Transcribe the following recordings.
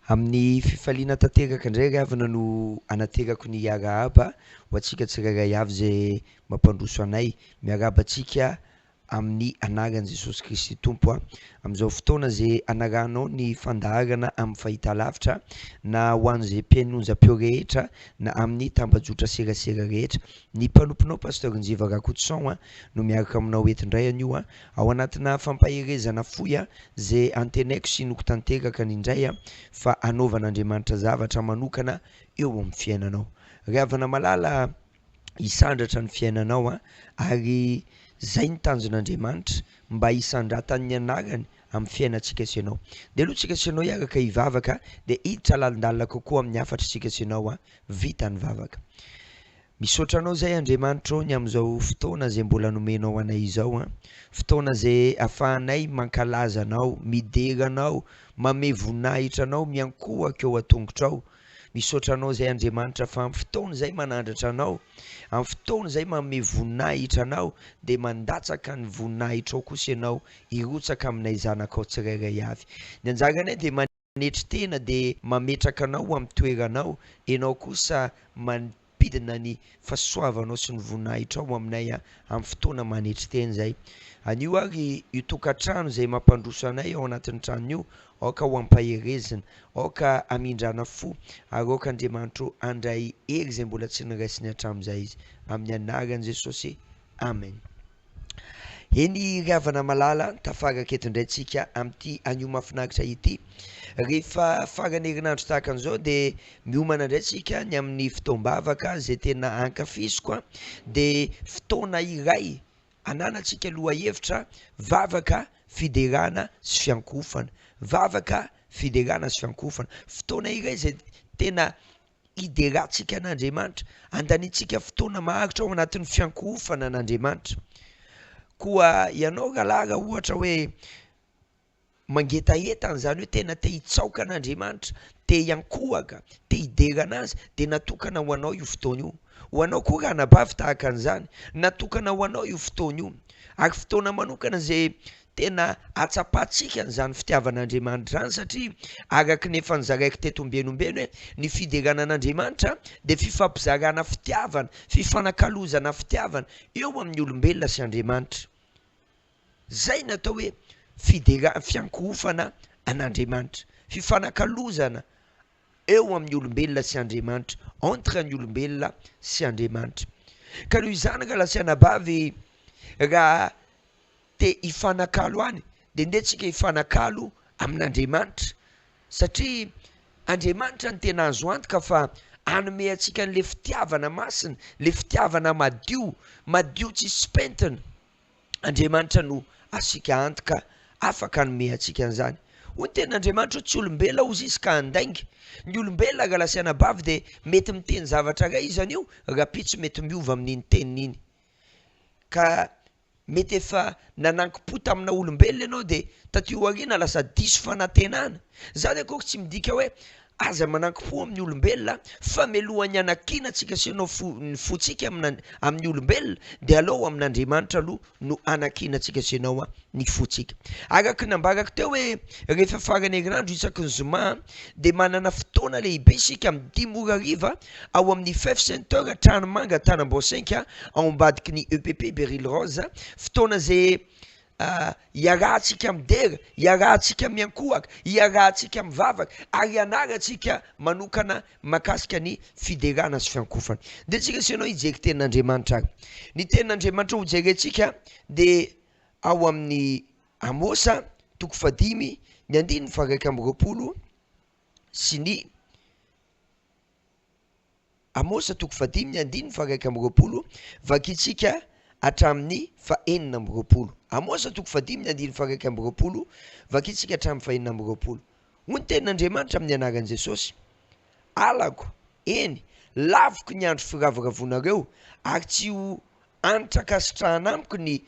Amin'ny fifaliana tanteraka indray ravina no anaterako ny hiarahaba ho antsika tsirairay avy zay mampandroso anay, miarahaba antsika amin'ny anaran'i Jesosy Kristy Tompo amin'izao fotoana zay anarahanao ny fandaharana amin'ny fahitalavitra na ho an'izay mpianonjam-peo rehetra na amin'ny tambajotra serasera rehetra. Ny mpanomponao pasteur Njiva Rakotoson no miaraka aminao eto indray anio ao anatina fampaherezana fohy zay antenaiko sy noko tanteraka indray fa anaovan'Andriamanitra zavatra manokana eo amin'ny fiainanao. Ravana malala hisandratra ny fiainanao ary zay ny tanjon'Andriamanitra mba hisandratany ny anarany amin'ny fiainantsika sy ianao. De aloha tsika sy ianao hiaraka hivavaka de hiditra lalindalina kokoa amin'ny hafatra tsika sy ianao vita ny vavaka. Misaotra anao zay Andriamanitra ny amin'izao fotoana zay mbola nomenao anay izao fotoana zay ahafahanay mankalaza anao, midera anao, mame voninahitra anao, miankohaka eo an-tongotrao. Misaotra anao zay Andriamanitra fa amin'ny fotoana zay manandratra anao, amin'ny fotoana zay mame voninahitra anao de mandatsaka ny voninahitra ao kosa ianao hirotsaka aminay zanakao tsirairay avy. Ny anjaranay de manetry tena de mametraka anao amin'ny toeranao, ianao kosa mampidina ny fahasoavanao sy ny voninahitra ao aminay amin'ny fotoana manetry tena zay. Anio ary io tokantrano zay mampandroso anay ao anatin'ny trano io, aoka ho ampaherezina, aoka amindrana fo, ary aoka Andriamanitra andray hery zay mbola tsy niraisiny hatramin'izay izy. Amin'ny anaran'i Jesosy, amen. Eny ravana malala tafaraka eto indray tsika amin'ity anio mahafinaritra ity. Rehefa farany herinandro tahaka an'izao de miomana indray tsika ny amin'ny fotoam-bavaka zay tena ankafiziko de fotoana iray ananantsika aloha hevitra vavaka fiderana sy fiankofana. Vavaka fiderana sy fiankofana. Fotoana iray zay tena hiderantsika an'Andriamanitra, andanitsika fotoana maharitra ao anatin'ny fiankofana an'Andriamanitra. Koa ianao rahalara ohatra hoe mangetaheta zany hoe tena te hitsaoka an'Andriamanitra, te hiankohaka, te hiderana azy de natokana ho anao io fotoana io. Ho anao koa raha nabavy tahaka an'izany, natokana ho anao io fotoana io. Ary fotoana manokana zay tena atsapatsika an'izany fitiavan'Andriamanitra zany satria araka ny efa nizaraiko teto ombenombeno hoe ny fideranan'Andriamanitra de fifampizarana fitiavana, fifanakalozana fitiavana eo amin'ny olombelona sy Andriamanitra. Zay natao hoe fiankofana an'Andriamanitra, fifanakalozana eo amin'ny olombelona sy Andriamanitra, entre ny olombelona sy Andriamanitra. Ka noho izany raha lasianabavy raha te hifanakalo any de ndetsika hifanakalo amin'Andriamanitra satria Andriamanitra ny tena azo antoka fa hanome antsika an'le fitiavana masina, le fitiavana madio, madio tsisy pentina. Andriamanitra no asika antoka afaka hanome antsika an'izany. Hoy tena Andriamanitra tsy olombelona ozy izy ka handainga. Ny olombelona raha lasianabavy de mety miteny zavatra ray izy an'io raha pitsy mety miova amin'iny tenin'iny. Ka mety efa nanankim-po tamina olombelona ianao de taty aoriana lasa diso fanantenana. Zany akory tsy midika hoe aza manankim-po amin'ny olombelona fa mialohan'ny anakinantsika sy ianao ny fotsika amin'ny olombelona de aleo amin'Andriamanitra aloha no anakinantsika sy ianao ny fotsika. Araka nambarako teo hoe rehefa farany herinandro isaky ny zoma de manana fotoana lehibe isika amin'ny 10:00 ao amin'ny Fef Center Tranomanga Tanamboasenka ao ambadiky ny EPP Beryl Rose, fotoana zay hiarahantsika midera, hiarahantsika miankohaka, hiarahantsika mivavaka ary hianarantsika manokana makasika ny fiderana sy fiankofana. De tsika sy ianao hijery tenin'Andriamanitra ary. Ny tenin'Andriamanitra ho jerentsika de ao amin'ny Amosa 5:1-20 sy ny Amosa 5:1-20 vakitsika hatramin'ny 4:20. Amosa 5:1-20 vakitsika hatramin'ny 4:20. Hoy ny tenin'Andriamanitra amin'ny anaran'i Jesosy: alako, eny, laviko ny andro firavoravonareo ary tsy ho anitra kasitrahana amiko ny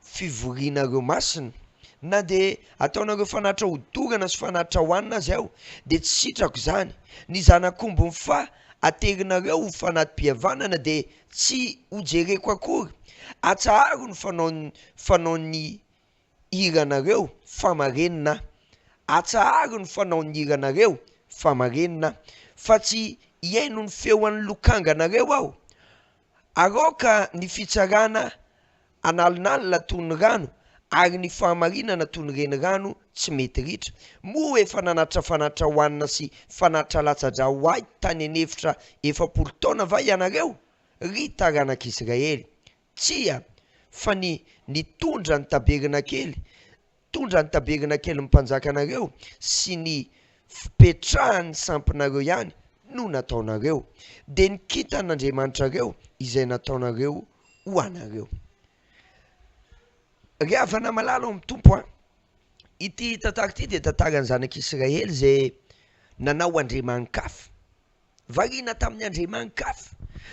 fivorianareo masina, na de ataonareo fanatitra hodorana sy fanatitra hoanina azy aho de tsy sitrako zany. Ny zanakombo fa aterinareo ho fanatim-pihavanana de tsy hojereko akory. Atsaharo ny fanaony hiranareo famarenina. Atsaharo ny fanaony hiranareo famarenina fa tsy iaino ny feoan'ny lokanganareo aho. Aroka ny fitsarana analinalina toy ny rano ary ny fahamarinana toy ny renirano tsy mety ritra. Moa efa nanatra fanatra hoanina sy fanatra latsa-drà ho ahy tany an'efitra 7 taona va ianareo? Ry taranak'Israely, tsia fa ny tondra ny taberina kely ny mpanjakanareo sy ny fipetrahan'ny sampinareo ihany no nataonareo, de ny kitan'Andriamanitrareo izay nataonareo ho anareo. Ry havana malala amin'ny tompo a, ity tantara ity de tantaran'ny zanak'Israely zay nanao andriamanin-kafa, variana tamin'ny andriamanin-kafa,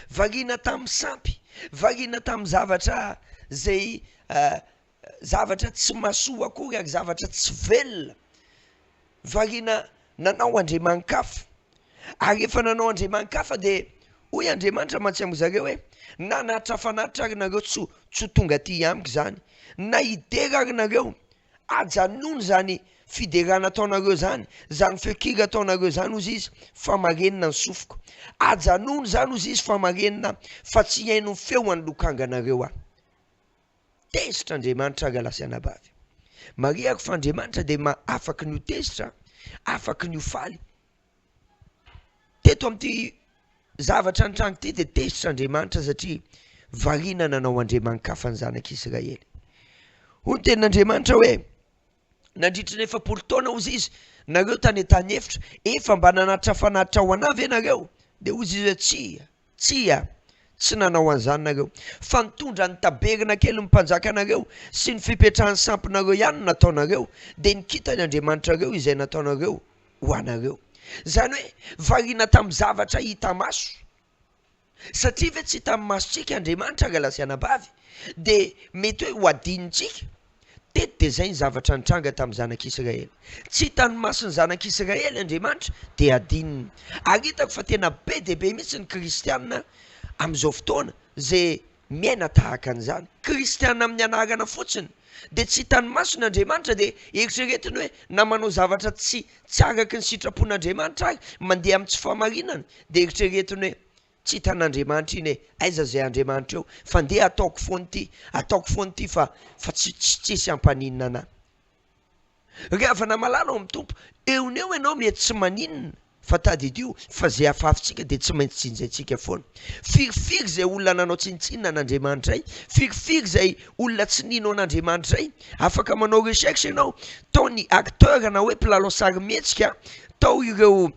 variana tamin'ny sampy, variana tamin'ny zavatra zay zavatra tsy mahasoa akory ary zavatra tsy velona, variana nanao andriamanin-kafa. Ary efa nanao andriamanin-kafa de hoy Andriamanitra mahatsiamo zareo hoe na nahatra fanatitra ary nareo tsy tonga aty amiko zany, na idera ary nareo ajanony zany fiderana ataonareo zany, zany fekira ataonareo zany ozy izy famarenina ny sofiko, ajanony zany ozy izy famarenina fa tsy iaino ny feoan'ny lokanganareo aho. Tezitra Andriamanitra ary alasianabavy. Mariako fa Andriamanitra de afaky ny ho tezitra, afaky ny ho faly. Teto amin'ity zavatra an-trano ity de tezitra Andriamanitra satria variana nanao andriamanin-kafa ny zanak'Israely. Hoy tenin'Andriamanitra hoe nandritra ny 7 taona ozy izy nareo tany an-tany efitra efa mba nanatra fanatitra ho anavy ianareo, de ozy izy hoe tsia tsy nanao an'izany nareo, fa nitondra ny taberina kely ny mpanjakanareo sy ny fipetrahan'ny sampinareo ihany no nataonareo, de ny kitany Andriamanitrareo izay nataonareo ho anareo. Zany hoe variana tamin'ny zavatra hita maso, satria ve tsy hita amin'ny masontsika Andriamanitra ary alasianabavy, de mety hoe ho adinintsika. Tety de zay ny zavatra nitranga tamin'ny zanak'Israely, tsy hitan'ny mason'ny zanak'Israely Andriamanitra de adininy. Ary hitako fa tena be de be mihitsy ny kristianina amin'izao fotoana zay miaina tahaka an'izany, kristianina amin'ny anarana fotsiny, de tsy hitan'ny mason'ny Andriamanitra de eritreretiny hoe na manao zavatra tsy araky ny sitrapon'Andriamanitra ary mandeha amin'ny tsy fahamarinana, de eritreretiny hoe tsy hitan'Andriamanitra iny hoe aiza zay Andriamanitra eo, fa ndeha ataoko foany ity fa tsy tsisy ampaninina anahy. Ry havana malala ao amin'ny tompo, eoneo ianao mety tsy maninona fa tadidio fa zay afafitsika de tsy maintsy tsinjaitsika foana. Firifiry zay olona nanao tsinitsinina an'Andriamanitra ay, firifiry zay olona tsy nino an'Andriamanitra ay, afaka manao recherche ianao, tao ny acteur na hoe mpilalao sarimihetsika, tao ireo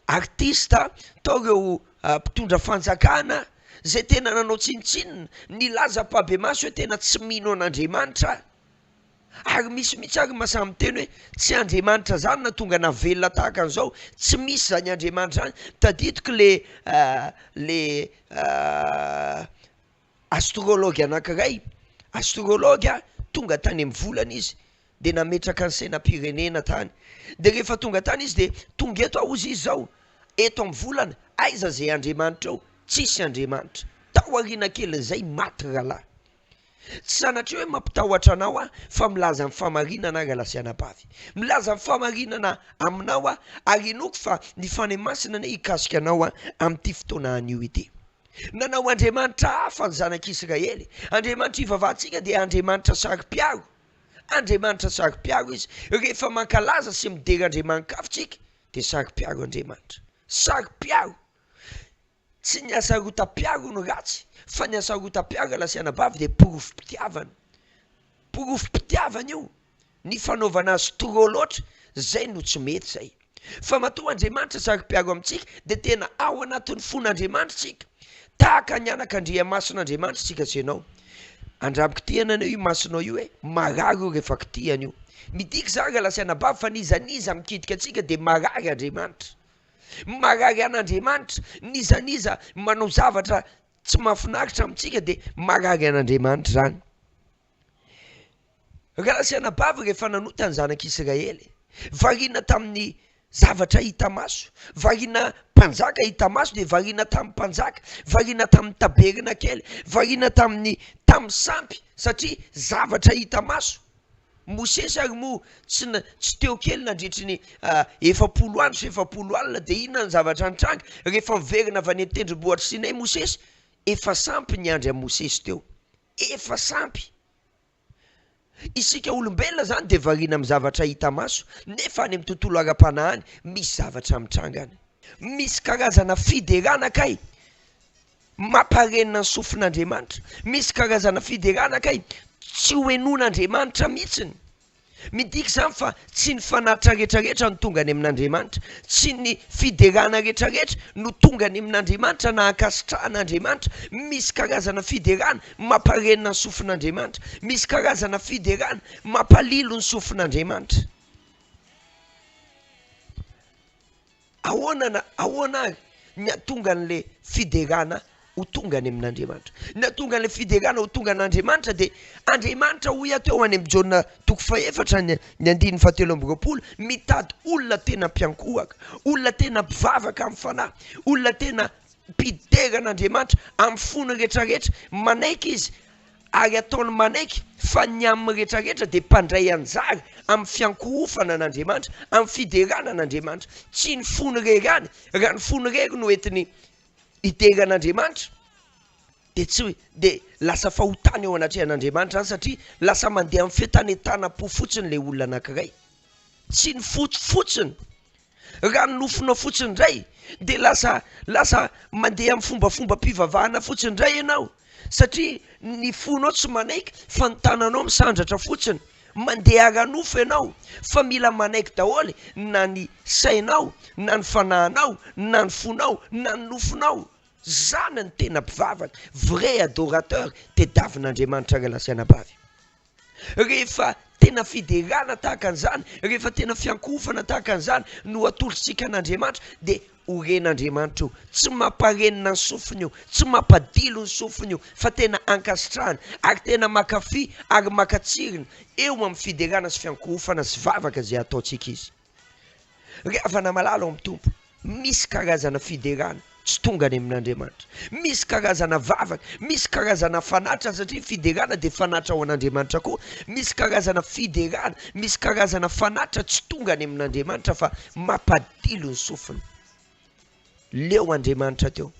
artista, tao ireo mpitondra fanjakana zay tena nanao tsinitsinina, nilaza-pahabe maso hoe tena tsy mino an'Andriamanitra, ary misy mihitsy ary masamy teny hoe tsy Andriamanitra zany na tonga navelona tahaka an'izao, tsy misy zany Andriamanitra zany. Tadidiko le astrologue anankiray, astrologue tonga tany amin'ny volana izy de nametraka ny sainam-pirenena tany, de rehefa tonga tany izy de tonga eto ozy izy zao, eto amin'ny volana aiza zay Andriamanitra eo, tsisy Andriamanitra. Tao ariana kelin'izay maty rahalahy. Tsy sanatria hoe mampitahotra anao fa milaza amin'ny fahamarinana ary alasianabavy, milaza amin'ny fahamarinana aminao ary inoko fa ny fanahy masina ne hikasika anao amin'ity fotoana anio ity. Nanao Andriamanitra hafa ny zanak'Israely, Andriamanitra ivavahantsika de Andriamanitra sari-piaro, Andriamanitra sari-piaro izy. Rehefa mankalaza sy midera andriamanin-kafitsika de sari-piaro Andriamanitra, sari-piaro. Tsy ny asarotam-piaro no ratsy, fa ny asarotam-piaro alasianabavy de porofom-pitiavana, porofom-pitiavana io, ny fanaovana azy trop loatra, zay no tsy mety zay. Fa matoa Andriamanitra sari-piaro amintsika de tena ao anatin'ny fon'Andriamanitra tsika, tahaka ny anak'Andriamason'Andriamanitra tsika sy ianao. Andramiko tiana anao io masonao io hoe marary io rehefa kitiana io. Midika zary alasianabavy fa nizaniza mikidika atsika de marary Andriamanitra, marary an'Andriamanitra, nizaniza manao zavatra tsy mahafinaritra amintsika de marary an'Andriamanitra zany. Alasianabavy rehefa nanota ny zanak'Israely, variana tamin'ny zavatra hita maso, variana mpanjaka hita maso de variana tamin'ny mpanjaka, variana tamin'ny taberina kely, variana tamin'ny sampy, satria zavatra hita maso. Mosesy ary moa tsy teo kely nandritry ny 7 andro sy 7 alina de inona ny zavatra nitranga rehefa miverina avy any amin'ny tendrombohitra Sinay Mosesy efa sampy ny andry amin'ny Mosesy teo, efa sampy. Isika olombelona zany de variana amin'ny zavatra hita maso nefa any amin'ny tontolo ara-panahiny misy zavatra mitranga any, misy karazana fiderana kay mamparenina ny sofin'Andriamanitra, misy karazana fiderana kay tsy hoenon'Andriamanitra mihitsiny. Midika zany fa tsy ny fanatitra rehetrarehetra no tonga any amin'Andriamanitra, tsy ny fiderana rehetrarehetra no tonga any amin'Andriamanitra na ankasitrahan'Andriamanitra. Misy karazana fiderana mamparenina ny sofin'Andriamanitra, misy karazana fiderana mampalilo ny sofin'Andriamanitra. Ahoana ny atonga an'le fiderana ho tonga any amin'Andriamanitra, ny atonga an'le fiderana ho tonga an'Andriamanitra de Andriamanitra hoy ateo any amin'ny Jaona 4:7 mitady olona tena mpiankohaka, olona tena mpivavaka amin'ny fanahy, olona tena mpiderin'Andriamanitra amin'ny fony rehetrarehetra. Manaiky izy ary ataony manaiky fa ny amin'ny rehetrarehetra de mpandray anjara amin'ny fiankohofana an'Andriamanitra, amin'ny fiderana an'Andriamanitra. Tsy ny fony rery any, raha ny fony rery no entiny iteran'Andriamanitra de lasa fahotana eo anatrehan'Andriamanitra zany satria lasa mandeha amin'ny fitanetana-po fotsiny le olona anankiray, tsy ny fotsiny. Raha ny nofona fotsiny indray de lasa mandeha amin'ny fombafomba-pivavahana fotsiny indray ianao, satria ny fonao tsy manaiky fa ny tananao misandratra fotsiny. Mandeha ara-nofo ianao fa mila manaiky daholo na ny sainao, na ny fanahinao, na ny fonao, na ny nofonao. Zany ny tena mpivavaka, vrai adorateur tediavin'Andriamanitra Ralasanabavy. Rehefa tena fiderana tahaka an'izany, rehefa tena fiankofana tahaka an'izany no atolotsika an'Andriamanitra de oren'Andriamanitra io, tsy mamparenina ny sofiny io, tsy mampadilo ny sofiny io, fa tena ankasitrahany ary tena makafy ary makatsirina eo amin'ny fiderana sy fiankofana sy vavaka zay ataotsika izy. Ravana malala ao amin'ny tompo, misy karazana fiderana tsy tonga any amin'Andriamanitra, misy karazana vavaka, misy karazana fanatra satria fiderana de fanatra ao an'Andriamanitra koa, misy karazana fiderana, misy karazana fanatra tsy tonga any amin'Andriamanitra fa mampadilo ny sofiny. Leo Andriamanitra teo,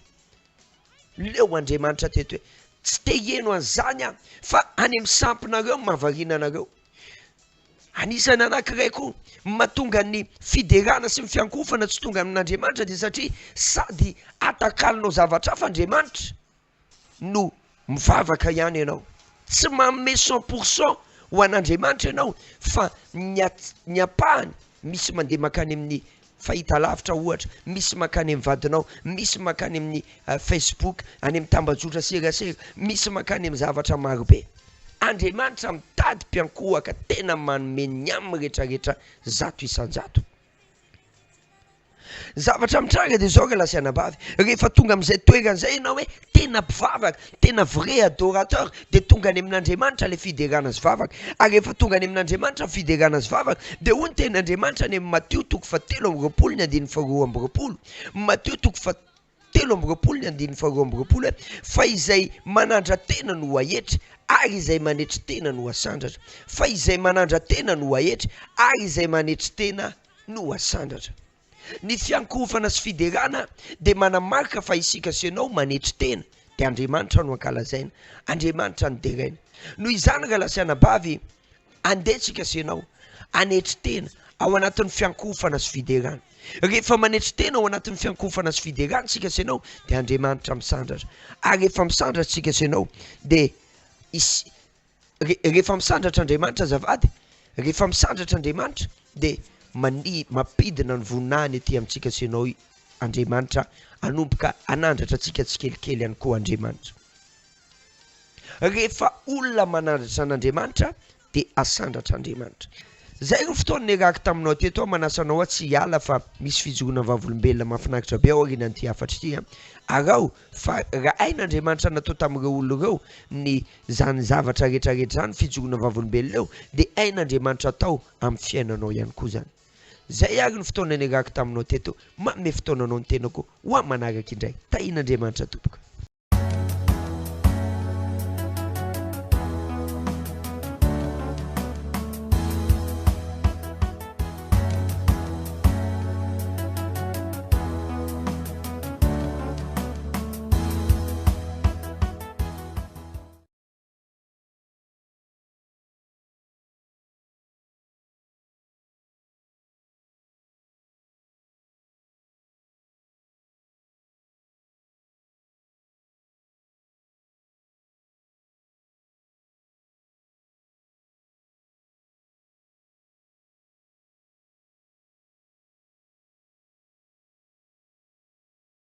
leo Andriamanitra teto hoe tsy te hieno an'izany aho fa any amin'ny sampinareo mahavariana anareo. Anisany anankiray koa mahatonga ny fiderana sy ny fiankofana tsy tonga amin'Andriamanitra de satria sady atakalinao zavatra hafa Andriamanitra no mivavaka ihany ianao, tsy manome 100% ho an'Andriamanitra ianao fa ny apahany misy mandeha makany amin'ny fahitalavitra ohatra, misy makany amin'ny vadinao, misy makany amin'ny Facebook, any amin'ny tambajotra serasera, misy makany amin'ny zavatra marobe. Andriamanitra mitady mpiankohaka tena manome ny amin'ny rehetrarehetra zato isan-jato. Zavatra mitranga de zao Ralasanabavy, rehefa tonga amin'izay toeran'izay ianao hoe tena mpivavaka, tena vrai adorateur de tonga any amin'Andriamanitra le fiderana sy vavaka. Ary rehefa tonga any amin'Andriamanitra fiderana sy vavaka de hoy ny tenin'Andriamanitra any amin'ny Matteo 7:2, Matteo 7:2 fa izay manandra tena no ahetry ary izay manetry tena no asandratra, fa izay manandra tena no ahetry ary izay manetry tena no asandratra. Ny fiankofana sy fiderana de manamarika fa isika sy ianao manetry tena de Andriamanitra no ankalazaina, Andriamanitra no deraina. Noho izany Ralasanabavy, andetsika sy ianao anetry tena ao anatin'ny fiankofana sy fiderana. Rehefa manetry tena ao anatin'ny fiankofana sy fiderana sika sy ianao de Andriamanitra misandratra. Ary rehefa misandratra sika sy ianao de rehefa misandratra Andriamanitra azavady, rehefa misandratra Andriamanitra de mampidina ny voninahiny ety amintsika sy ianao Andriamanitra anomboka anandratra atsika tsikelikely ihany koa Andriamanitra. Rehefa olona manandratra an'Andriamanitra de asandratra Andriamanitra. Zay ny fotoana niaraka taminao teto manasanao tsy hiala fa misy fijoroana vavolombelona mahafinaritra be ao aorianan'ity hafatra ity. Arao fa raha ain'Andriamanitra natao tamin'ireo olona ireo ny zany zavatra rehetrarehetra zany fijoroana vavolombelona eo de ain'Andriamanitra atao amin'ny fiainanao ihany koa zany. Zay ary ny fotoana niaraka taminao teto, manome fotoananao ny tenako ho amin'ny manaraka indray. Tahin'Andriamanitra tompoko.